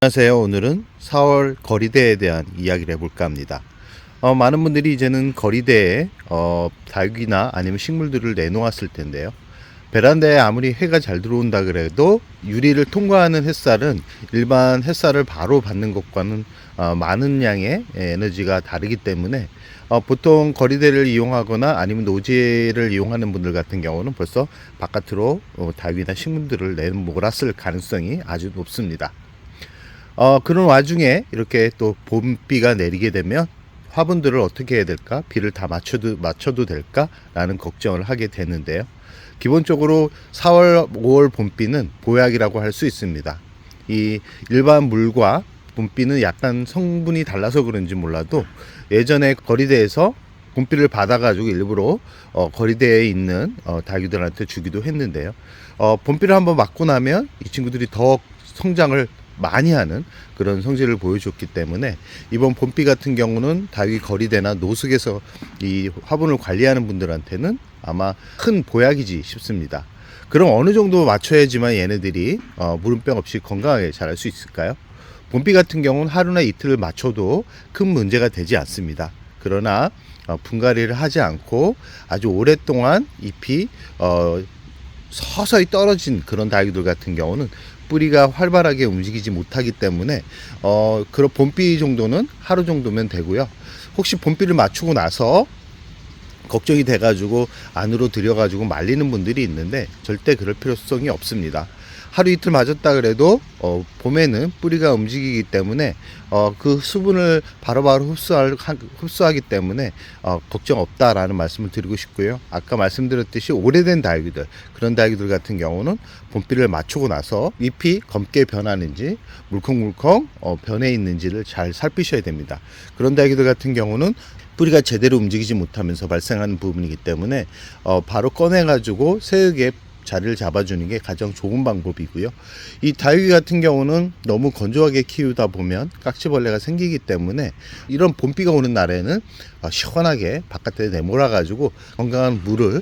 안녕하세요. 오늘은 4월 거리대에 대한 이야기를 해볼까 합니다. 많은 분들이 이제는 거리대에 닭이나 아니면 식물들을 내놓았을 텐데요. 베란다에 아무리 해가 잘 들어온다 그래도 유리를 통과하는 햇살은 일반 햇살을 바로 받는 것과는 많은 양의 에너지가 다르기 때문에 보통 거리대를 이용하거나 아니면 노지를 이용하는 분들 같은 경우는 벌써 바깥으로 닭이나 식물들을 내몰았을 가능성이 아주 높습니다. 그런 와중에 이렇게 또 봄비가 내리게 되면 화분들을 어떻게 해야 될까? 비를 다 맞춰도 될까? 라는 걱정을 하게 되는데요. 기본적으로 4월, 5월 봄비는 보약이라고 할 수 있습니다. 이 일반 물과 봄비는 약간 성분이 달라서 그런지 몰라도 예전에 거리대에서 봄비를 받아가지고 일부러 거리대에 있는 닭이들한테 주기도 했는데요. 봄비를 한번 맞고 나면 이 친구들이 더 성장을 많이 하는 그런 성질을 보여줬기 때문에 이번 봄비 같은 경우는 닭이 거리대나 노숙에서 이 화분을 관리하는 분들한테는 아마 큰 보약이지 싶습니다. 그럼 어느 정도 맞춰야지만 얘네들이 물음병 없이 건강하게 자랄 수 있을까요? 봄비 같은 경우는 하루나 이틀 맞춰도 큰 문제가 되지 않습니다. 그러나 분갈이를 하지 않고 아주 오랫동안 잎이 서서히 떨어진 그런 닭이들 같은 경우는 뿌리가 활발하게 움직이지 못하기 때문에 그런 봄비 정도는 하루 정도면 되고요. 혹시 봄비를 맞추고 나서 걱정이 돼가지고 안으로 들여가지고 말리는 분들이 있는데 절대 그럴 필요성이 없습니다. 하루 이틀 맞았다 그래도 봄에는 뿌리가 움직이기 때문에 그 수분을 바로바로 흡수하기 때문에 걱정 없다라는 말씀을 드리고 싶고요. 아까 말씀드렸듯이 오래된 다육이들, 그런 다육이들 같은 경우는 봄비를 맞추고 나서 잎이 검게 변하는지 물컹물컹 변해 있는지를 잘 살피셔야 됩니다. 그런 다육이들 같은 경우는 뿌리가 제대로 움직이지 못하면서 발생하는 부분이기 때문에 바로 꺼내 가지고 세흙에 자리를 잡아주는 게 가장 좋은 방법이고요. 이 다육이 같은 경우는 너무 건조하게 키우다 보면 깍지벌레가 생기기 때문에 이런 봄비가 오는 날에는 시원하게 바깥에 내몰아 가지고 건강한 물을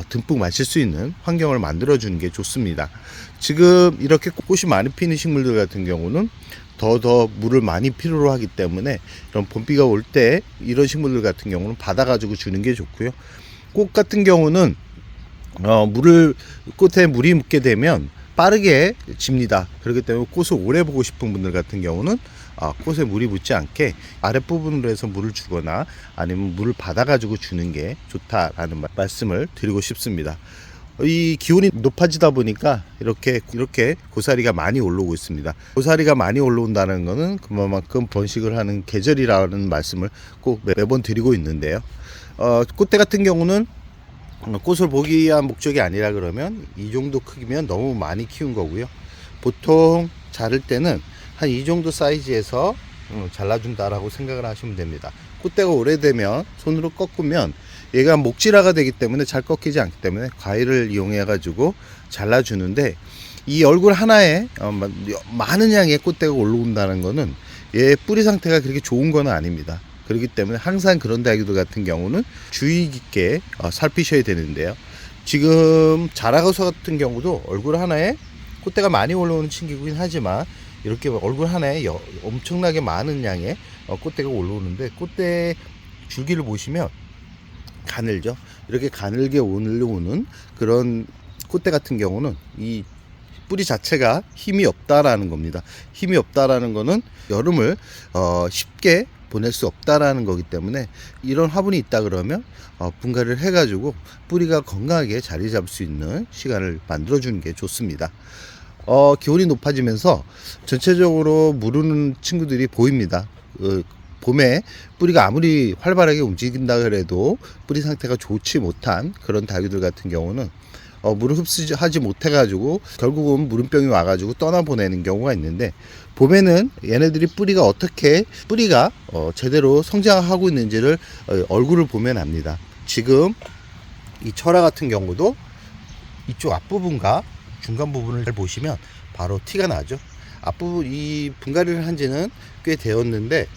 듬뿍 마실 수 있는 환경을 만들어 주는 게 좋습니다. 지금 이렇게 꽃이 많이 피는 식물들 같은 경우는 더 물을 많이 필요로 하기 때문에 이런 봄비가 올 때 이런 식물들 같은 경우는 받아 가지고 주는 게 좋고요. 꽃 같은 경우는 꽃에 물이 묻게 되면 빠르게 집니다. 그렇기 때문에 꽃을 오래 보고 싶은 분들 같은 경우는 꽃에 물이 묻지 않게 아랫부분으로 해서 물을 주거나 아니면 물을 받아 가지고 주는 게 좋다라는 말씀을 드리고 싶습니다. 이 기온이 높아지다 보니까 이렇게 고사리가 많이 올라오고 있습니다. 고사리가 많이 올라온다는 것은 그만큼 번식을 하는 계절이라는 말씀을 꼭 매번 드리고 있는데요. 꽃대 같은 경우는 꽃을 보기 위한 목적이 아니라 그러면 이 정도 크기면 너무 많이 키운 거고요. 보통 자를 때는 한 이 정도 사이즈에서 잘라준다라고 생각을 하시면 됩니다. 꽃대가 오래되면 손으로 꺾으면 얘가 목질화가 되기 때문에 잘 꺾이지 않기 때문에 가위를 이용해 가지고 잘라주는데 이 얼굴 하나에 많은 양의 꽃대가 올라온다는 거는 얘 뿌리 상태가 그렇게 좋은 건 아닙니다. 그렇기 때문에 항상 그런 다육이들 같은 경우는 주의 깊게 살피셔야 되는데요. 지금 자라고서 같은 경우도 얼굴 하나에 꽃대가 많이 올라오는 친구이긴 하지만 이렇게 얼굴 하나에 엄청나게 많은 양의 꽃대가 올라오는데 꽃대 줄기를 보시면 가늘죠. 이렇게 가늘게 올라오는 그런 꽃대 같은 경우는 이 뿌리 자체가 힘이 없다라는 겁니다. 힘이 없다라는 거는 여름을 쉽게 보낼 수 없다라는 거기 때문에 이런 화분이 있다 그러면 분갈이를 해가지고 뿌리가 건강하게 자리 잡을 수 있는 시간을 만들어 주는 게 좋습니다. 기온이 높아지면서 전체적으로 무르는 친구들이 보입니다. 봄에 뿌리가 아무리 활발하게 움직인다 그래도 뿌리 상태가 좋지 못한 그런 다육이들 같은 경우는 물을 흡수하지 못해가지고 결국은 물음병이 와가지고 떠나보내는 경우가 있는데 봄에는 얘네들이 뿌리가 제대로 성장하고 있는지를 얼굴을 보면 압니다. 지금 이 철화 같은 경우도 이쪽 앞부분과 중간 부분을 잘 보시면 바로 티가 나죠. 앞부분 이 분갈이를 한 지는 꽤 되었는데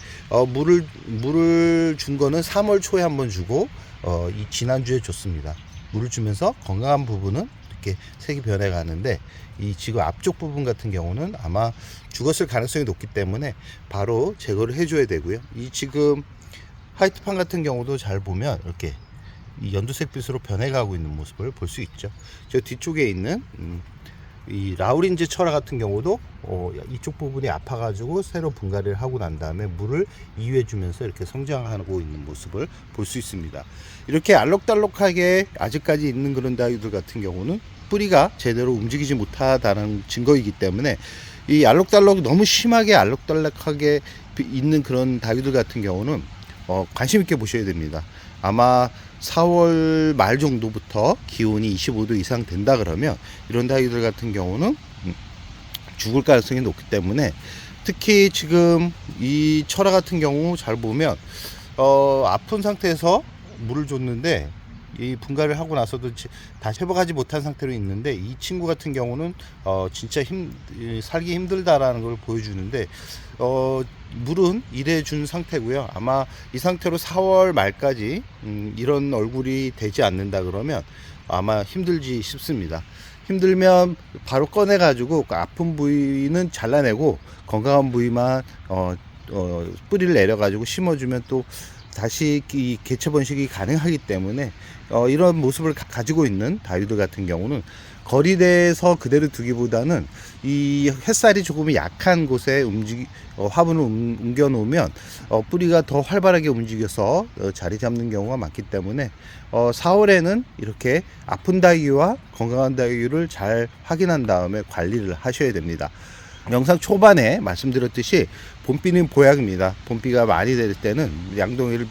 물을 준 거는 3월 초에 한번 주고 이 지난주에 줬습니다. 물을 주면서 건강한 부분은 이렇게 색이 변해가는데, 이 지금 앞쪽 부분 같은 경우는 아마 죽었을 가능성이 높기 때문에 바로 제거를 해줘야 되고요. 이 지금 화이트판 같은 경우도 잘 보면 이렇게 이 연두색빛으로 변해가고 있는 모습을 볼 수 있죠. 저 뒤쪽에 있는 이 라우린즈 철화 같은 경우도 이쪽 부분이 아파가지고 새로 분갈이를 하고 난 다음에 물을 이유해주면서 이렇게 성장하고 있는 모습을 볼 수 있습니다. 이렇게 알록달록하게 아직까지 있는 그런 다이들 같은 경우는 뿌리가 제대로 움직이지 못하다는 증거이기 때문에, 이 알록달록 너무 심하게 알록달록하게 있는 그런 다이들 같은 경우는 관심 있게 보셔야 됩니다. 아마 4월 말 정도부터 기온이 25도 이상 된다 그러면 이런 다이들 같은 경우는 죽을 가능성이 높기 때문에, 특히 지금 이 철화 같은 경우 잘 보면 아픈 상태에서 물을 줬는데 이 분갈이를 하고 나서도 다시 회복하지 못한 상태로 있는데, 이 친구 같은 경우는 진짜 살기 힘들다라는 걸 보여주는데, 물은 일해준 상태고요. 아마 이 상태로 4월 말까지 이런 얼굴이 되지 않는다 그러면 아마 힘들지 싶습니다. 힘들면 바로 꺼내 가지고 아픈 부위는 잘라내고 건강한 부위만 뿌리를 내려 가지고 심어주면 또 다시 이 개체 번식이 가능하기 때문에, 이런 모습을 가지고 있는 다이들 같은 경우는 거리대에서 그대로 두기보다는 이 햇살이 조금 약한 곳에 화분을 옮겨 놓으면 뿌리가 더 활발하게 움직여서 자리 잡는 경우가 많기 때문에, 4월에는 이렇게 아픈 다이와 건강한 다이를 잘 확인한 다음에 관리를 하셔야 됩니다. 영상 초반에 말씀드렸듯이 봄비는 보약입니다. 봄비가 많이 될 때는 양동이를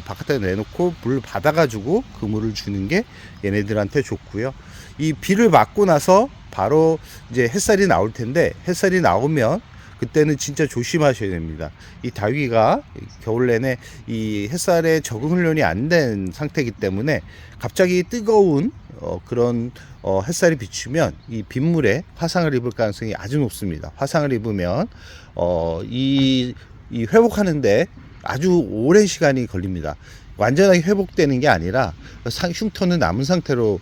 바깥에 내놓고 물 받아가지고 그 물을 주는 게 얘네들한테 좋고요. 이 비를 맞고 나서 바로 이제 햇살이 나올 텐데, 햇살이 나오면 그때는 진짜 조심하셔야 됩니다. 이 다위가 겨울 내내 이 햇살에 적응 훈련이 안 된 상태이기 때문에 갑자기 뜨거운 그런 햇살이 비추면 이 빗물에 화상을 입을 가능성이 아주 높습니다. 화상을 입으면 이 회복하는데 아주 오랜 시간이 걸립니다. 완전하게 회복되는 게 아니라 흉터는 남은 상태로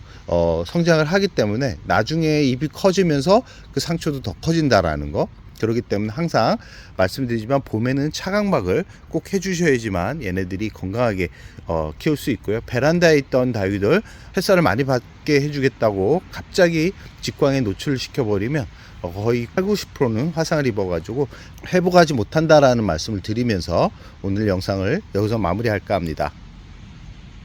성장을 하기 때문에 나중에 잎이 커지면서 그 상처도 더 커진다라는 거. 그렇기 때문에 항상 말씀드리지만 봄에는 차광막을 꼭 해주셔야지만 얘네들이 건강하게 키울 수 있고요. 베란다에 있던 다위들 햇살을 많이 받게 해주겠다고 갑자기 직광에 노출시켜버리면 거의 80~90%는 화상을 입어가지고 회복하지 못한다라는 말씀을 드리면서 오늘 영상을 여기서 마무리할까 합니다.